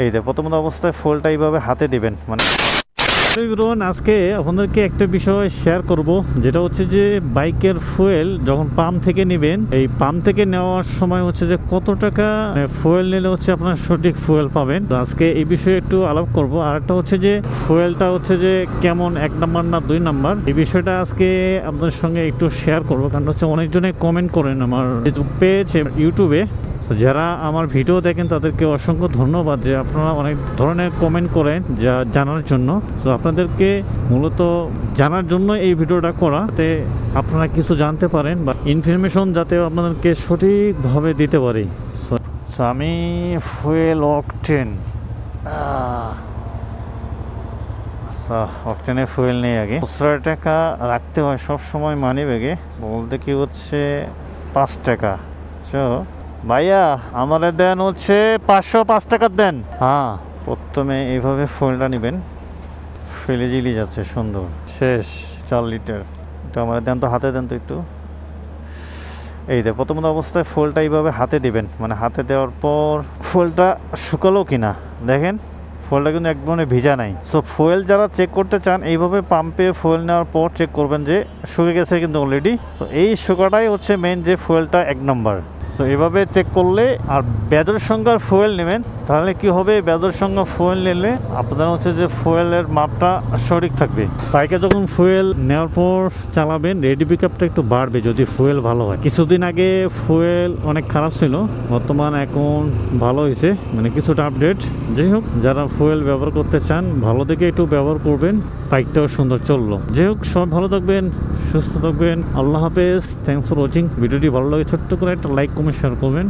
এই যে প্রথম অবস্থায় ফুয়েলটা এইভাবে হাতে দিবেন। মানে আজকে আপনাদেরকে একটা বিষয় শেয়ার করব, যেটা হচ্ছে যে বাইকের ফুয়েল যখন পাম্প থেকে নেবেন, এই পাম্প থেকে নেওয়ার সময় হচ্ছে যে কত টাকা ফুয়েল নিলে হচ্ছে আপনার সঠিক ফুয়েল পাবেন। তো আজকে এই বিষয়ে একটু আলাপ করব। আর একটা হচ্ছে যে ফুয়েলটা হচ্ছে যে কেমন, 1 নাম্বার না 2 নাম্বার, এই বিষয়টা আজকে আপনাদের সঙ্গে একটু শেয়ার করব। কারণ হচ্ছে অনেকজনে কমেন্ট করেন আমার ফেসবুক পেজ, ইউটিউবে। যারা আমার ভিডিও দেখেন তাদেরকে অসংখ্য ধন্যবাদ যে আপনারা অনেক ধরনের কমেন্ট করেন যা জানার জন্য। তো আপনাদেরকে মূলত জানার জন্য এই ভিডিওটা করা, যাতে আপনারা কিছু জানতে পারেন বা ইনফরমেশন যাতে আপনাদেরকে সঠিকভাবে দিতে পারি। সো আমি ফুয়েল অকটেন, অকটেনে ফুয়েল নেই আগে। খুচরা টাকা রাখতে হয় সব সময় মানি ব্যাগে, বলতে কি হচ্ছে 5 টাকা। তো ভাইয়া আমাদের দেন হচ্ছে 505 টাকার দেন। হ্যাঁ, প্রথমে এইভাবে ফুয়েলটা নেবেন, ফেলে জিলি যাচ্ছে সুন্দর, শেষ 4 লিটার। এটা আমাদের দেন তো, হাতে দেন তো একটু। এই যে প্রথম অবস্থায় ফুয়েলটা এইভাবে হাতে দিবেন। মানে হাতে দেওয়ার পর ফুয়েলটা শুকালো কিনা দেখেন, ফুয়েলটা কিন্তু একদমই ভিজা নাই। সো ফুয়েল যারা চেক করতে চান, এইভাবে পাম্পে ফুয়েল নেওয়ার পর চেক করবেন যে শুকে গেছে কিন্তু অলরেডি। তো এই শুকাটাই হচ্ছে মেন, যে ফুয়েলটা 1 নম্বর। তো এভাবে চেক করলে, আর ব্যাজের সঙ্গে ফুয়েল নেবেন, তাহলে কি হবে, ব্যাজের সঙ্গে ফুয়েল নিলে আপনার হচ্ছে যে ফুয়েলের মাপটা সঠিক থাকবে। বাইকে যখন ফুয়েল নেওয়ার পর চালাবেন, রেডি পিকআপটা একটু বাড়বে যদি ফুয়েল ভালো হয়। কিছুদিন আগে ফুয়েল অনেক খারাপ ছিল, বর্তমান এখন ভালো হয়েছে, মানে কিছুটা আপডেট। যাই হোক, যারা ফুয়েল ব্যবহার করতে চান ভালো দেখে একটু ব্যবহার করবেন, বাইকটাও সুন্দর চললো। যাই হোক, সব ভালো থাকবেন, সুস্থ থাকবেন। আল্লাহ হাফেজ। Thanks for watching. ভিডিওটি ভালো লাগে ছোট্ট করে একটা লাইক, কমেন্ট, শেয়ার করবেন।